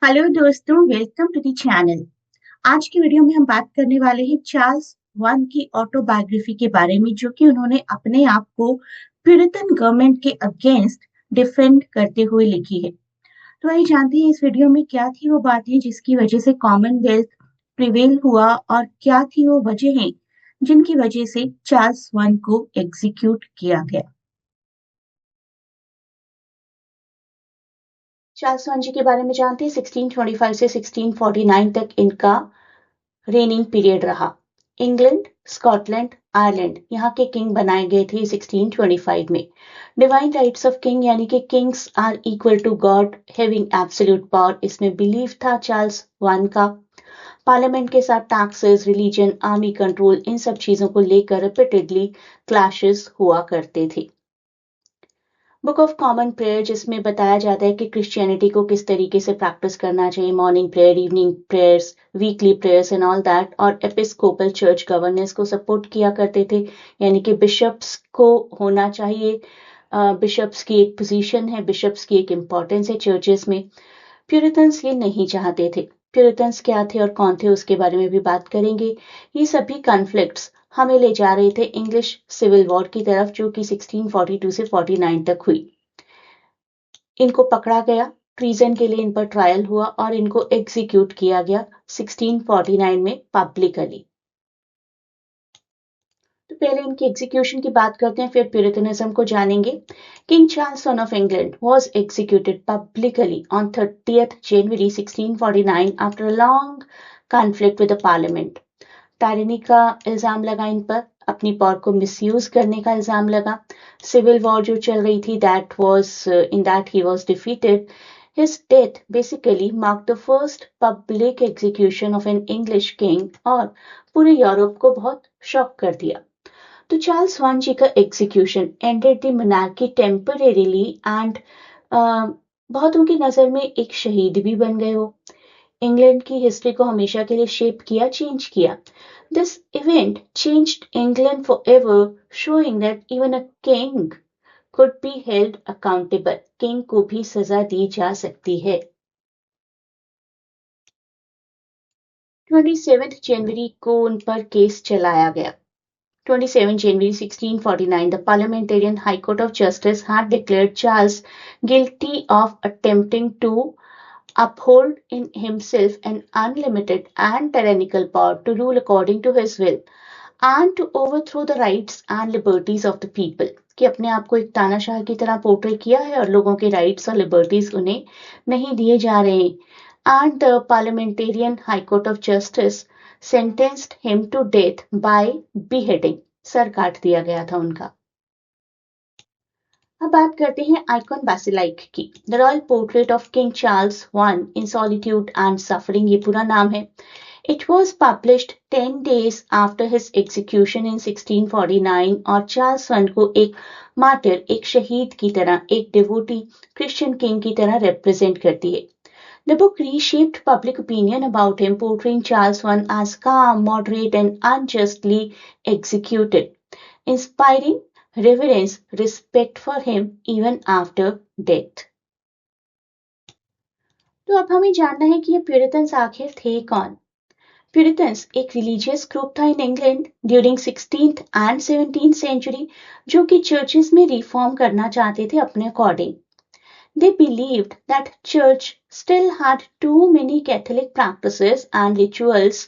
Hello दोस्तों, welcome to the channel. आज की वीडियो में हम बात करने वाले हैं चार्ल्स वन की ऑटोबायोग्राफी के बारे में, जो कि उन्होंने अपने आप को प्यूरिटन गवर्नमेंट के अगेंस्ट डिफेंड करते हुए लिखी है। तो आइए जानते हैं इस वीडियो में क्या थी वो बातें जिसकी वजह से कॉमनवेल्थ प्रिवेल हुआ और क्या थी वो वजहें जिनकी वजह से चार्ल्स वन को एग्जीक्यूट किया गया। चार्ल्स वन जी के बारे में जानते हैं। 1625 से 1649 तक इनका रेनिंग पीरियड रहा। इंग्लैंड, स्कॉटलैंड, आयरलैंड यहाँ के किंग बनाए गए थे 1625 में। डिवाइन राइट्स ऑफ किंग यानी कि kings are equal to God having absolute power, इसमें बिलीव था चार्ल्स वन का। पार्लियामेंट के साथ टैक्सेस, रिलीजन, आर्मी कंट्रोल, इन सब चीजों को लेकर रिपीटेडली क्लैशेस हुआ करते थे। बुक ऑफ कॉमन प्रेयर, जिसमें बताया जाता है कि क्रिश्चियनिटी को किस तरीके से प्रैक्टिस करना चाहिए, morning prayer, evening prayers, weekly prayers and all that. और एपिस्कोपल चर्च गवर्नेंस को सपोर्ट किया करते थे, यानी कि बिशप्स को होना चाहिए। बिशप्स की एक पोजीशन है, बिशप्स की एक इम्पोर्टेंस है चर्चेस में। प्यूरिटन्स ये नहीं चाहते थे। प्यूरिटन्स क्या थे और कौन थे उसके बारे में भी बात करेंगे। ये सभी कॉन्फ्लिक्ट्स हमें ले जा रहे थे इंग्लिश सिविल वॉर की तरफ, जो कि 1642 से 49 तक हुई। इनको पकड़ा गया, ट्रीजन के लिए इन पर ट्रायल हुआ और इनको एग्जीक्यूट किया गया 1649 में पब्लिकली। तो पहले इनकी एग्जीक्यूशन की बात करते हैं, फिर प्यूरिटनिज्म को जानेंगे। King Charles son of England was executed publicly on 30th January 1649 after a long conflict with the parliament. Tyranny का इल्जाम लगा इन पर, अपनी पावर को मिसयूज करने का इल्जाम लगा। सिविल वॉर जो चल रही थी, that was in that he was defeated. His death basically marked the first public execution of an English king और पूरे यूरोप को बहुत शॉक कर दिया। तो चार्ल्स वन जी का execution ended the monarchy temporarily and बहुतों की नजर में एक शहीद भी बन गए हो। इंग्लैंड की हिस्ट्री को हमेशा के लिए शेप किया, चेंज किया। This event changed England forever, showing that even a king could be held accountable। King को भी सजा दी जा सकती है। 27 जनवरी को उन पर केस चलाया गया। 27 January 1649, the Parliamentarian High Court of Justice had declared Charles guilty of attempting to uphold in himself an unlimited and tyrannical power to rule according to his will and to overthrow the rights and liberties of the people। कि अपने आप को एक तानाशाह की तरह portray किया है और लोगों के राइट्स और लिबर्टीज उन्हें नहीं दिए जा रहे हैं। And the Parliamentarian High Court of Justice sentenced him to death by beheading। Sir काट दिया गया था उनका। अब बात करते हैं आइकॉन बैसिलाइक की। The royal portrait of king Charles one in solitude and suffering, ये पूरा नाम है। It was published 10 days after his execution इन 1649 और चार्ल्स वन को एक मार्टिर, एक शहीद की तरह, एक डिवोटी क्रिश्चियन किंग की तरह रिप्रेजेंट करती है। The book reshaped public opinion about him, portraying Charles I as calm, moderate, and unjustly executed, inspiring reverence, respect for him even after death। तो अब हमें जानना है कि ये प्यूरिटन्स आखिर थे कौन। प्यूरिटन्स एक रिलीजियस ग्रुप था in England during 16th and 17th century, जो कि चर्चेस में रिफॉर्म करना चाहते थे अपने according. They believed that church still had too many Catholic practices and rituals,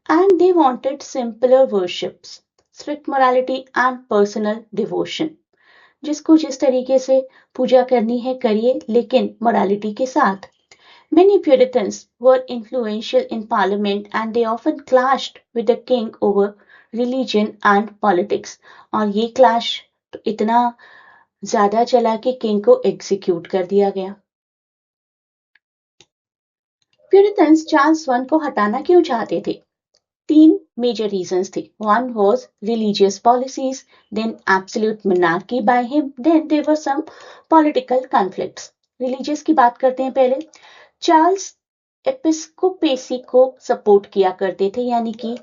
and they wanted simpler worships, strict morality and personal devotion। जिसको जिस तरीके से पूजा करनी है करिए, लेकिन मोरालिटी के साथ। Many Puritans were influential in parliament and they often clashed with the king over religion and politics। और ये clash तो इतना ज्यादा चला कि किंग को एग्जीक्यूट कर दिया गया। प्यूरिटन्स चार्ल्स वन को हटाना क्यों चाहते थे? 3 मेजर रीजंस थे। One was religious policies, then absolute monarchy by him, then there were some political conflicts. Religious की बात करते हैं पहले। चार्ल्स एपिस्कोपेसी को सपोर्ट किया करते थे, यानी कि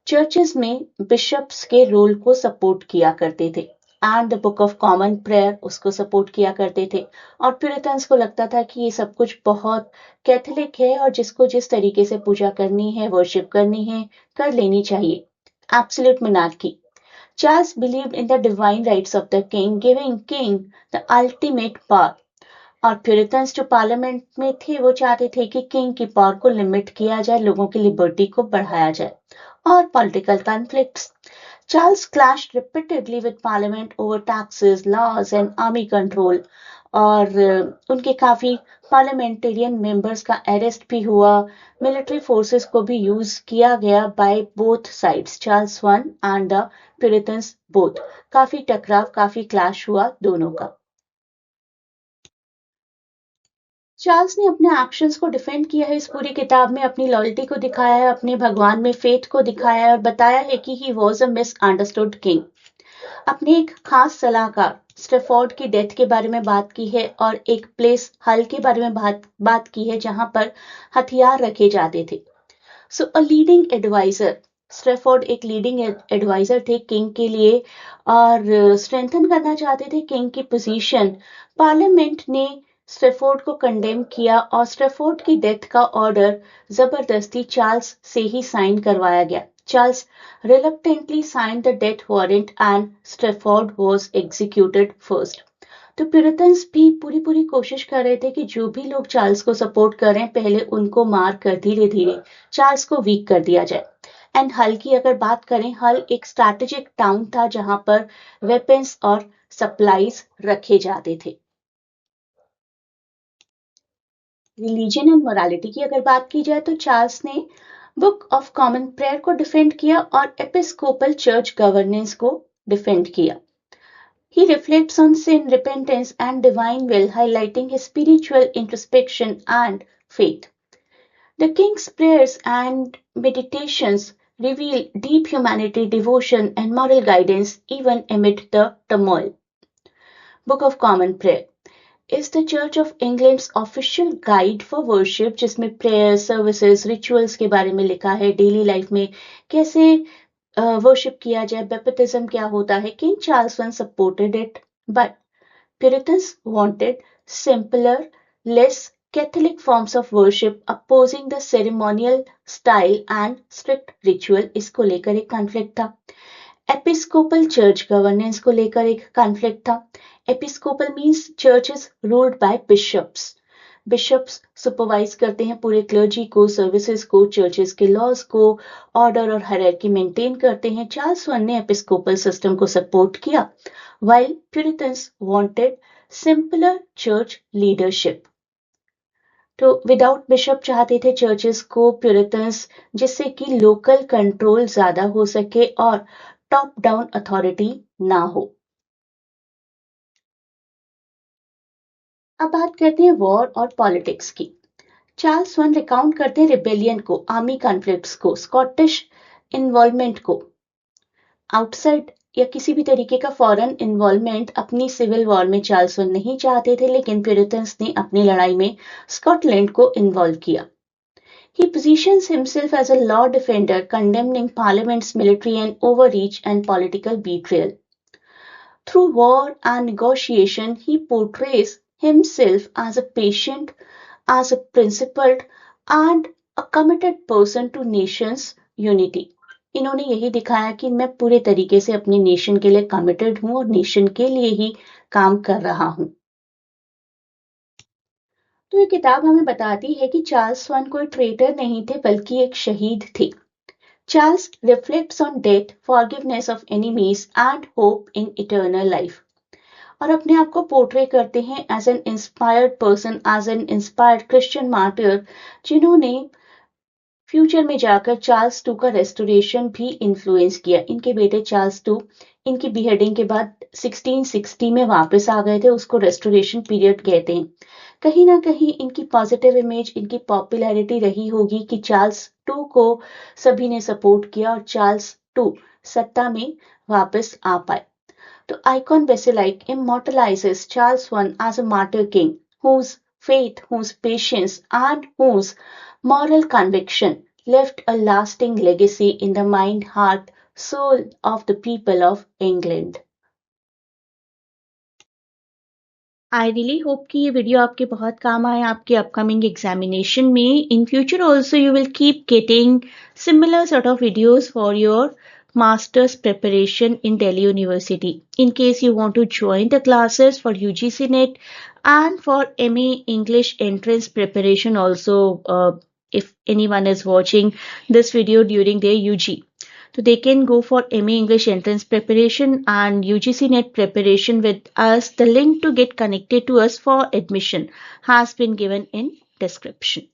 चर्चेस में बिशप्स के रोल को सपोर्ट किया करते थे। And the book of common prayer उसको सपोर्ट किया करते थे। और प्यूरिटन्स को लगता था कि ये सब कुछ बहुत कैथोलिक है और जिसको जिस तरीके से पूजा करनी है, वर्शिप करनी है, कर लेनी चाहिए। Absolute monarchy. Charles believed in the divine rights of the king, giving king the ultimate power. और प्यूरिटन्स जो पार्लियामेंट में थे वो चाहते थे कि किंग की पावर को लिमिट किया जाए, लोगों की लिबर्टी को बढ़ाया जाए। और political conflicts. Charles clashed repeatedly with parliament over taxes, laws and army control. और उनके काफी पार्लियामेंटेरियन मेंबर्स का अरेस्ट भी हुआ, मिलिट्री फोर्सेस को भी यूज किया गया by both sides, Charles one and the Puritans both. काफी टकराव, काफी क्लैश हुआ दोनों का। चार्ल्स ने अपने एक्शंस को डिफेंड किया है इस पूरी किताब में, अपनी लॉयल्टी को दिखाया है, अपने भगवान में फेथ को दिखाया है और बताया है कि he was a misunderstood king. अपने एक खास सलाहकार स्टेफोर्ड की डेथ के बारे में बात की है और एक प्लेस हल के बारे में बात की है जहां पर हथियार रखे जाते थे। सो अ लीडिंग एडवाइजर, स्टेफोर्ड एक लीडिंग एडवाइजर थे किंग के लिए और स्ट्रेंथन करना चाहते थे किंग की पोजीशन। पार्लियामेंट ने स्टेफोर्ड को कंडेम किया और स्टेफोर्ड की डेथ का ऑर्डर जबरदस्ती चार्ल्स से ही साइन करवाया गया। Charles reluctantly signed the death warrant and Strafford was executed first. तो प्यूरिटन्स भी पूरी पूरी कोशिश कर रहे थे कि जो भी लोग चार्ल्स को सपोर्ट कर रहे हैं पहले उनको मार कर धीरे धीरे चार्ल्स को वीक कर दिया जाए। एंड हल की अगर बात करें, हल एक स्ट्रैटेजिक टाउन था जहां पर वेपन्स और सप्लाईज रखे जाते थे। रिलीजन एंड मोरालिटी की अगर बात की जाए तो चार्ल्स ने बुक ऑफ कॉमन प्रेयर को डिफेंड किया और एपिस्कोपल चर्च गवर्नेंस को डिफेंड किया। He reflects on sin, repentance, and divine will, highlighting his spiritual introspection and faith. The king's prayers and meditations reveal deep humanity, devotion, and moral guidance even amid the turmoil. Book of Common Prayer is the Church of England's official guide for worship, जिसमें prayers, services, rituals के बारे में लिखा है, daily life में कैसे worship किया जाए, बैप्टिज्म क्या होता है। King Charles one supported it, but Puritans wanted simpler, less Catholic forms of worship, opposing the ceremonial style and strict ritual। इसको लेकर एक कॉन्फ्लिक्ट था। एपिस्कोपल चर्च गवर्नेंस को लेकर एक कॉन्फ्लिक्ट था। Episcopal means churches ruled by bishops. Bishops supervise करते हैं पूरे क्लर्जी को, सर्विसेज को, चर्चेस के लॉज को, ऑर्डर और हायरार्की मेंटेन करते हैं। चार्ल्स वन ने एपिस्कोपल सिस्टम को सपोर्ट किया, while Puritans wanted simpler church leadership। तो विदाउट बिशप चाहते थे चर्चेस को प्यूरिटन्स, जिससे कि लोकल कंट्रोल ज्यादा हो सके और टॉप डाउन अथॉरिटी ना हो। अब बात करते हैं वॉर और पॉलिटिक्स की। चार्ल्स वन रिकाउंट करते हैं रिबेलियन को, आर्मी कॉन्फ्लिक्ट्स को, स्कॉटिश इन्वॉल्वमेंट को। आउटसाइड या किसी भी तरीके का फॉरेन इन्वॉल्वमेंट अपनी सिविल वॉर में चार्ल्स वन नहीं चाहते थे, लेकिन प्यूरिटन्स ने अपनी लड़ाई में स्कॉटलैंड को इन्वॉल्व किया। He positions himself as a law defender, condemning Parliament's military and overreach and political betrayal. Through war and negotiation, he portrays himself as a patient, as a principled, and a committed person to nation's unity. इन्होंने यही दिखाया कि मैं पूरे तरीके से अपने nation के लिए कमिटेड हूं और नेशन के लिए ही काम कर रहा हूं। तो ये किताब हमें बताती है कि चार्ल्स वन कोई ट्रेटर नहीं थे बल्कि एक शहीद थे। Charles reflects on death, forgiveness of enemies and hope in eternal life. और अपने आप को पोर्ट्रे करते हैं as an inspired person, as an inspired Christian martyr, जिन्होंने फ्यूचर में जाकर चार्ल्स टू का रेस्टोरेशन भी इन्फ्लुएंस किया। इनके बेटे चार्ल्स टू इनकी बिहेडिंग के बाद 1660 में वापस आ गए थे, उसको रेस्टोरेशन पीरियड कहते हैं। कहीं ना कहीं इनकी पॉजिटिव इमेज, इनकी पॉपुलैरिटी रही होगी कि चार्ल्स टू को सभी ने सपोर्ट किया और चार्ल्स टू सत्ता में वापस आ पाए। तो icon बेसिलाइक immortalizes Charles I as a martyr king whose faith, whose patience, and whose moral conviction left a lasting legacy in the mind, heart, soul of the people of England. I really hope कि ये video आपके बहुत काम आए आपके upcoming examination में. In future also you will keep getting similar sort of videos for your master's preparation in Delhi University. In case you want to join the classes for UGC NET and for MA English entrance preparation also, if anyone is watching this video during their UG. So they can go for MA English entrance preparation and UGC NET preparation with us. The link to get connected to us for admission has been given in description.